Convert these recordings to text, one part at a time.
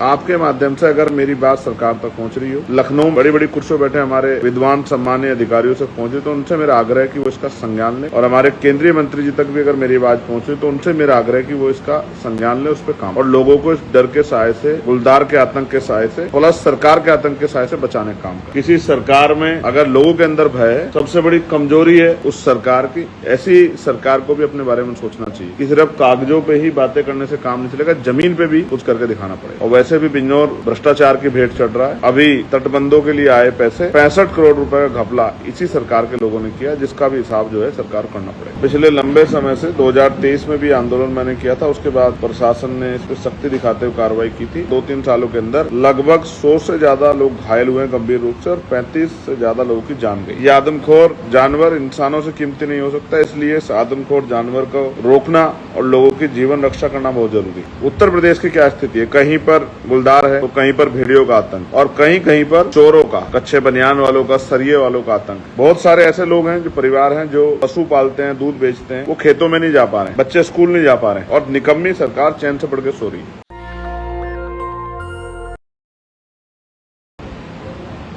आपके माध्यम से अगर मेरी बात सरकार तक पहुंच रही हो, लखनऊ बड़ी बड़ी कुर्सियों बैठे हमारे विद्वान सम्मानीय अधिकारियों से पहुंचे, तो उनसे मेरा आग्रह है कि वो इसका संज्ञान लें। और हमारे केंद्रीय मंत्री जी तक भी अगर मेरी आवाज पहुंचे तो उनसे मेरा आग्रह है कि वो इसका संज्ञान ले, उस पर काम, और लोगों को इस डर के साए से, गुलदार के आतंक के साए से, प्लस सरकार के आतंक के साए से बचाने का काम करें। किसी सरकार में अगर लोगों के अंदर भय है, सबसे बड़ी कमजोरी है उस सरकार की। ऐसी सरकार को भी अपने बारे में सोचना चाहिए कि सिर्फ कागजों पे ही बातें करने से काम नहीं चलेगा, जमीन पे भी कुछ करके दिखाना पड़ेगा। और वैसे भी बिजनौर भ्रष्टाचार की भेंट चढ़ रहा है। अभी तटबंधों के लिए आए पैसे 65 करोड़ रुपए का घपला इसी सरकार के लोगों ने किया, जिसका भी हिसाब जो है सरकार करना पड़ेगा। पिछले लंबे समय से 2023 में भी आंदोलन मैंने किया था, उसके बाद प्रशासन ने इस पर सख्ती दिखाते हुए कार्रवाई की थी। 2-3 सालों के अंदर लगभग 100 से ज्यादा लोग घायल हुए गंभीर रूप से, और 35 से ज्यादा लोगों की जान गई। ये आदमखोर जानवर इंसानों से कीमती नहीं हो सकता, इसलिए इस आदमखोर जानवर को रोकना और लोगों की जीवन रक्षा करना बहुत जरूरी है। उत्तर प्रदेश की क्या स्थिति है? कहीं पर गुलदार है तो कहीं पर भेड़ियों का आतंक, और कहीं कहीं पर चोरों का, कच्चे बनियान वालों का, सरिये वालों का आतंक। बहुत सारे ऐसे लोग हैं, जो परिवार हैं, जो पशु पालते हैं, दूध बेचते हैं, वो खेतों में नहीं जा पा रहे हैं, बच्चे स्कूल नहीं जा पा रहे हैं, और निकम्मी सरकार चैन से पड़ के सो रही है।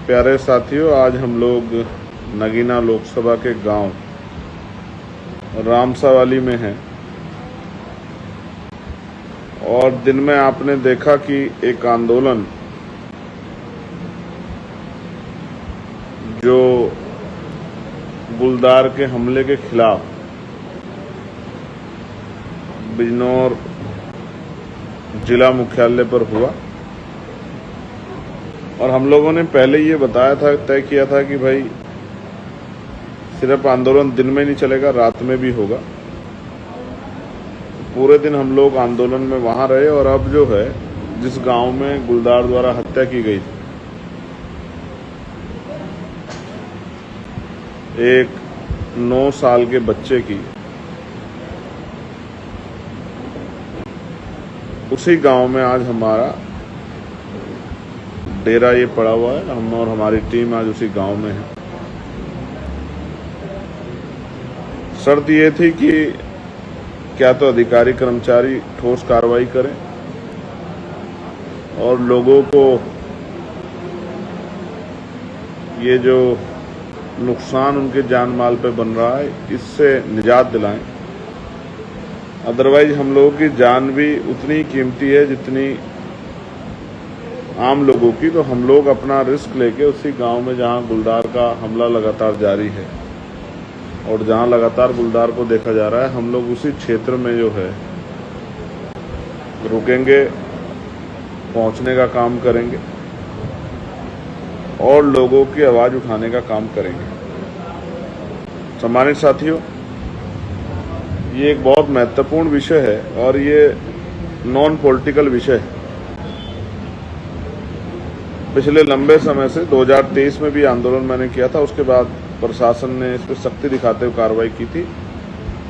प्यारे साथियों, आज हम लोग नगीना लोकसभा के गांव रामसावाली में हैं, और दिन में आपने देखा कि एक आंदोलन जो गुलदार के हमले के खिलाफ बिजनौर जिला मुख्यालय पर हुआ। और हम लोगों ने पहले ये बताया था, तय किया था कि भाई सिर्फ आंदोलन दिन में नहीं चलेगा, रात में भी होगा। पूरे दिन हम लोग आंदोलन में वहां रहे, और अब जो है जिस गांव में गुलदार द्वारा हत्या की गई थी, एक 9 साल के बच्चे की, उसी गांव में आज हमारा डेरा ये पड़ा हुआ है। हम और हमारी टीम आज उसी गांव में है। शर्त ये थी कि क्या तो अधिकारी कर्मचारी ठोस कार्रवाई करें और लोगों को ये जो नुकसान उनके जान माल पे बन रहा है, इससे निजात दिलाएं। अदरवाइज हम लोगों की जान भी उतनी ही कीमती है जितनी आम लोगों की। तो हम लोग अपना रिस्क लेके उसी गांव में, जहां गुलदार का हमला लगातार जारी है और जहां लगातार गुलदार को देखा जा रहा है, हम लोग उसी क्षेत्र में जो है रुकेंगे, पहुंचने का काम करेंगे और लोगों की आवाज उठाने का काम करेंगे। सम्मानित साथियों, ये एक बहुत महत्वपूर्ण विषय है और ये नॉन पॉलिटिकल विषय है। पिछले लंबे समय से 2023 में भी आंदोलन मैंने किया था, उसके बाद प्रशासन ने इस पर सख्ती दिखाते हुए कार्रवाई की थी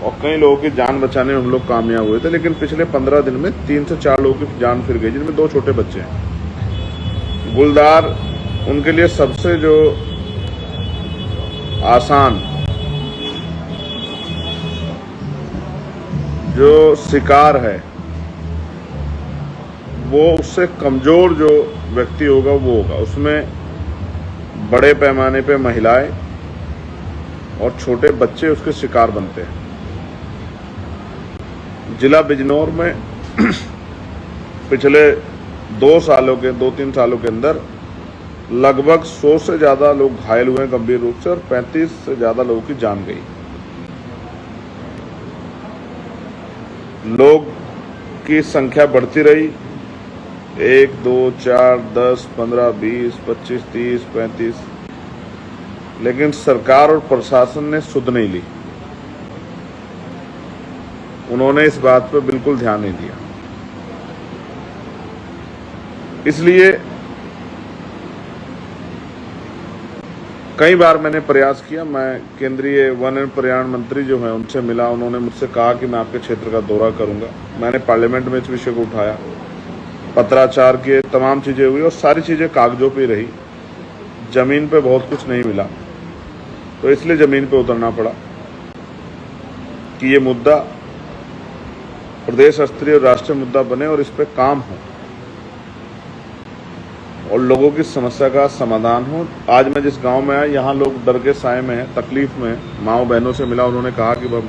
और कई लोगों की जान बचाने में हम लोग कामयाब हुए थे। लेकिन पिछले 15 दिन में 3 से 4 लोगों की जान फिर गई, जिनमें 2 छोटे बच्चे हैं। गुलदार उनके लिए सबसे जो आसान, जो शिकार है, वो उससे कमजोर जो व्यक्ति होगा वो होगा। उसमें बड़े पैमाने पे महिलाएं और छोटे बच्चे उसके शिकार बनते हैं। जिला बिजनौर में पिछले 2-3 सालों के अंदर लगभग 100 से ज्यादा लोग घायल हुए गंभीर रूप से, और 35 से ज्यादा लोगों की जान गई। लोग की संख्या बढ़ती रही, 1, 2, 4, 10, 15, 20, 25, 30, 35, लेकिन सरकार और प्रशासन ने सुध नहीं ली। उन्होंने इस बात पर बिल्कुल ध्यान नहीं दिया। इसलिए कई बार मैंने प्रयास किया। मैं केंद्रीय वन एवं पर्यावरण मंत्री जो हैं उनसे मिला, उन्होंने मुझसे कहा कि मैं आपके क्षेत्र का दौरा करूंगा। मैंने पार्लियामेंट में इस विषय को उठाया, पत्राचार किए, तमाम चीजें हुई और सारी चीजें कागजों पे रही, जमीन पे बहुत कुछ नहीं मिला। तो इसलिए जमीन पे उतरना पड़ा कि ये मुद्दा प्रदेश स्तरीय और राष्ट्रीय मुद्दा बने और इस पे काम हो। और लोगों की समस्या का समाधान हो। आज मैं जिस गांव में आया, यहाँ लोग डर के साए में हैं, तकलीफ में हैं। माँओं बहनों से मिला, उन्होंने कहा कि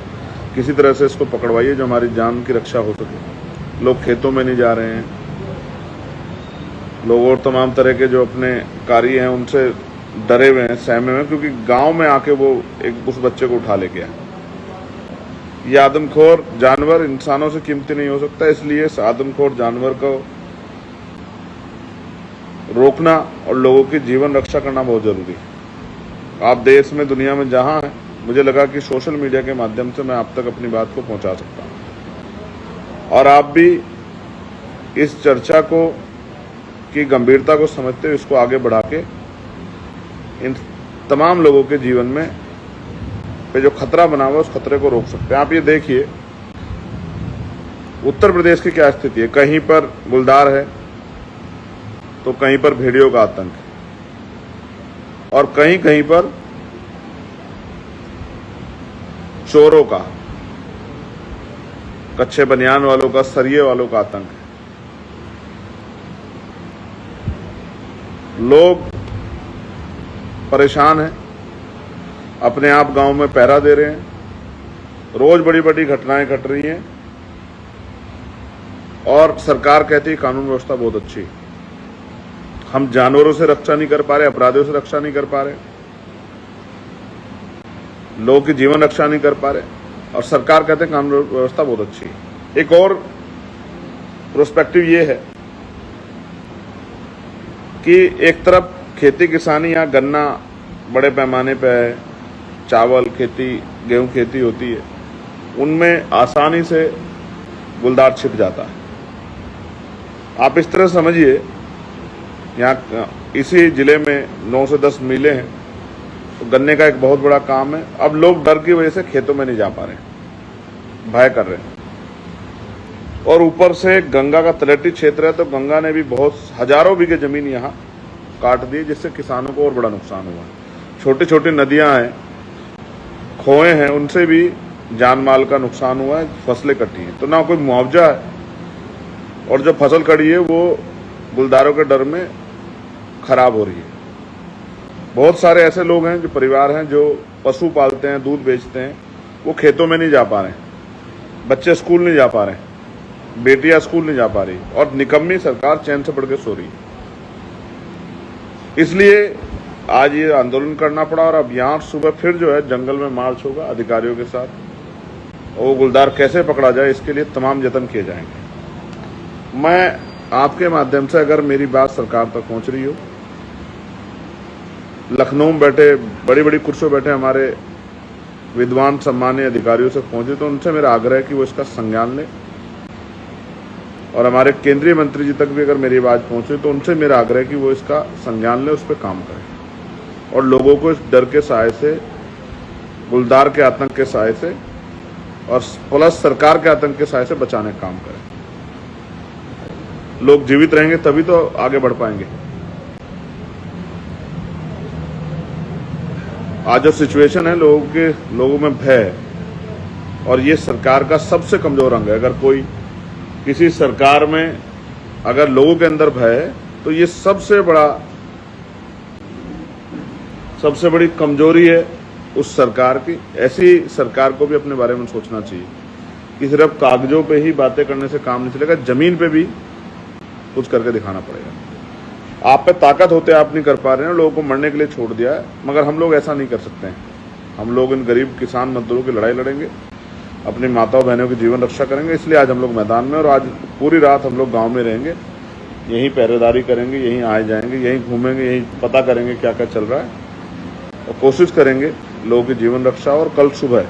किसी तरह से इसको पकड़वाइए जो हमारी जान की रक्षा हो सके। लोग खेतों में नहीं जा रहे हैं, लोग और तमाम तरह के जो अपने कार्य हैं उनसे डरे हुए हैं, सहमे हुए हैं, क्योंकि गांव में आके वो उस बच्चे को उठा लेके आए। ये आदमखोर जानवर इंसानों से कीमती नहीं हो सकता, इसलिए इस आदमखोर जानवर को रोकना और लोगों की जीवन रक्षा करना बहुत जरूरी है। आप देश में, दुनिया में जहां हैं, मुझे लगा कि सोशल मीडिया के माध्यम से मैं आप तक अपनी बात को पहुंचा सकता हूं और आप भी इस चर्चा को की गंभीरता को समझते हुए इसको आगे बढ़ा के इन तमाम लोगों के जीवन में पे जो खतरा बना हुआ उस खतरे को रोक सकते हैं। आप ये देखिए उत्तर प्रदेश की क्या स्थिति है। कहीं पर गुलदार है तो कहीं पर भेड़ियों का आतंक है और कहीं कहीं पर चोरों का, कच्चे बनियान वालों का, सरिये वालों का आतंक है। लोग परेशान हैं, अपने आप गांव में पहरा दे रहे हैं, रोज बड़ी बड़ी घटनाएं घट रही हैं और सरकार कहती है कानून व्यवस्था बहुत अच्छी है। हम जानवरों से रक्षा नहीं कर पा रहे, अपराधियों से रक्षा नहीं कर पा रहे, लोगों की जीवन रक्षा नहीं कर पा रहे और सरकार कहते हैं कानून व्यवस्था बहुत अच्छी है। एक और प्रोस्पेक्टिव ये है कि एक तरफ खेती किसानी या गन्ना बड़े पैमाने पे है, चावल खेती, गेहूं खेती होती है, उनमें आसानी से गुलदार छिप जाता है। आप इस तरह समझिए, यहाँ इसी जिले में 9 से 10 मिलें हैं, तो गन्ने का एक बहुत बड़ा काम है। अब लोग डर की वजह से खेतों में नहीं जा पा रहे, भय कर रहे हैं और ऊपर से गंगा का तलहटी क्षेत्र है, तो गंगा ने भी बहुत हजारों बीघे जमीन यहाँ काट दी, जिससे किसानों को और बड़ा नुकसान हुआ। छोटी छोटी नदियां हैं, खोए हैं, उनसे भी जान माल का नुकसान हुआ है, फसलें कटी हैं, तो ना कोई मुआवजा है और जो फसल कटी है वो गुलदारों के डर में खराब हो रही है। बहुत सारे ऐसे लोग हैं, जो परिवार हैं, जो पशु पालते हैं, दूध बेचते हैं, वो खेतों में नहीं जा पा रहे हैं, बच्चे स्कूल नहीं जा पा रहे हैं, बेटियां स्कूल नहीं जा पा रही और निकम्मी सरकार चैन से पड़ के सो रही है। इसलिए आज ये आंदोलन करना पड़ा और अब यहाँ सुबह फिर जो है जंगल में मार्च होगा अधिकारियों के साथ, और वो गुलदार कैसे पकड़ा जाए इसके लिए तमाम यत्न किए जाएंगे। मैं आपके माध्यम से, अगर मेरी बात सरकार तक पहुंच रही हो, लखनऊ में बैठे, बड़ी बड़ी कुर्सियों बैठे हमारे विद्वान सम्मानीय अधिकारियों से पहुंचे, तो उनसे मेरा आग्रह है कि वो इसका संज्ञान लें और हमारे केंद्रीय मंत्री जी तक भी अगर मेरी आवाज पहुंचे तो उनसे मेरा आग्रह है कि वो इसका संज्ञान लें, उस पर काम करें और लोगों को इस डर के साए से, गुलदार के आतंक के साए से और प्लस सरकार के आतंक के साए से बचाने का काम करें। लोग जीवित रहेंगे तभी तो आगे बढ़ पाएंगे। आज जो सिचुएशन है, लोगों में भय है और ये सरकार का सबसे कमजोर अंग है। अगर कोई किसी सरकार में अगर लोगों के अंदर भय है तो ये सबसे बड़ी कमजोरी है उस सरकार की। ऐसी सरकार को भी अपने बारे में सोचना चाहिए कि सिर्फ कागजों पे ही बातें करने से काम नहीं चलेगा, जमीन पे भी कुछ करके दिखाना पड़ेगा। आप पे ताकत होते आप नहीं कर पा रहे हैं, लोगों को मरने के लिए छोड़ दिया है, मगर हम लोग ऐसा नहीं कर सकते हैं। हम लोग इन गरीब किसान मजदूरों की लड़ाई लड़ेंगे, अपनी माताओं बहनों की जीवन रक्षा करेंगे। इसलिए आज हम लोग मैदान में और आज पूरी रात हम लोग गांव में रहेंगे, यहीं पहरेदारी करेंगे, यहीं आए जाएंगे, यहीं घूमेंगे, यहीं पता करेंगे क्या क्या चल रहा है और कोशिश करेंगे लोगों की जीवन रक्षा। और कल सुबह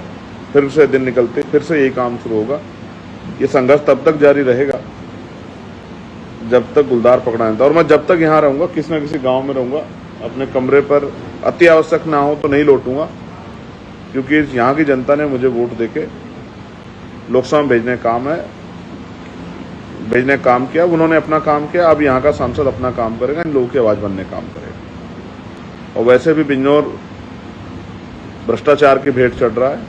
फिर से दिन निकलते फिर से यही काम शुरू होगा। ये संघर्ष तब तक जारी रहेगा जब तक गुलदार पकड़ा नहीं था। और मैं जब तक यहाँ रहूंगा, किसी न किसी गांव में रहूंगा, अपने कमरे पर अति आवश्यक ना हो तो नहीं लौटूंगा, क्योंकि यहाँ की जनता ने मुझे वोट देके लोकसभा में भेजने काम किया। उन्होंने अपना काम किया, अब यहाँ का सांसद अपना काम करेगा, इन लोगों की आवाज बनने काम करेगा। और वैसे भी बिजनौर भ्रष्टाचार की भेंट चढ़ रहा है।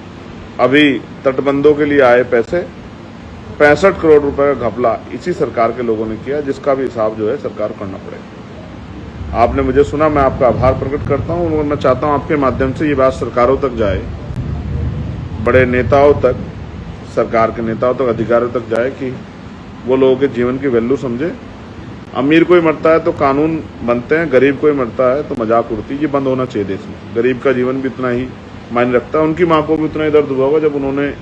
अभी तटबंधों के लिए आए पैसे 65 करोड़ रुपए का घपला इसी सरकार के लोगों ने किया, जिसका भी हिसाब जो है सरकार करना पड़ेगा। आपने मुझे सुना, मैं आपका आभार प्रकट करता हूँ और मैं चाहता हूँ आपके माध्यम से ये बात सरकारों तक जाए, बड़े नेताओं तक, सरकार के नेताओं तक, अधिकारियों तक जाए कि वो लोगों के जीवन की वैल्यू समझे। अमीर कोई मरता है तो कानून बनते हैं, गरीब कोई मरता है तो मजाक उड़ती है। ये बंद होना चाहिए देश में। गरीब का जीवन भी इतना ही मायने रखता है, उनकी माँ को भी उतना ही दर्द हुआ होगा जब उन्होंने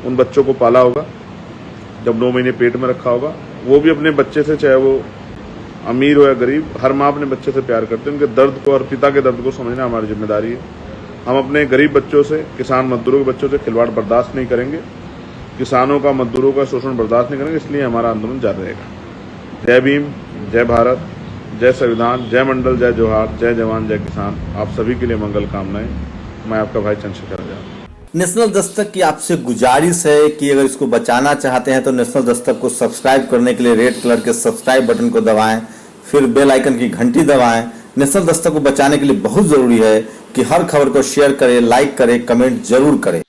उन बच्चों को पाला होगा, जब 9 महीने पेट में रखा होगा। वो भी अपने बच्चे से, चाहे वो अमीर हो या गरीब, हर माँ अपने बच्चे से प्यार करते हैं। उनके दर्द को और पिता के दर्द को समझना हमारी जिम्मेदारी है। हम अपने गरीब बच्चों से, किसान मजदूरों के बच्चों से खिलवाड़ बर्दाश्त नहीं करेंगे, किसानों का, मजदूरों का शोषण बर्दाश्त नहीं करेंगे। इसलिए हमारा आंदोलन जारी रहेगा। जय भीम, जय भारत, जय संविधान, जय मंडल, जय जोहार, जय जवान, जय किसान। आप सभी के लिए मंगल कामनाएं। मैं आपका भाई चंद्रशेखर आजाद। नेशनल दस्तक की आपसे गुजारिश है कि अगर इसको बचाना चाहते हैं तो नेशनल दस्तक को सब्सक्राइब करने के लिए रेड कलर के सब्सक्राइब बटन को दबाएं, फिर बेल आइकन की घंटी दबाएं। नेशनल दस्तक को बचाने के लिए बहुत जरूरी है कि हर खबर को शेयर करें, लाइक करें, कमेंट जरूर करें।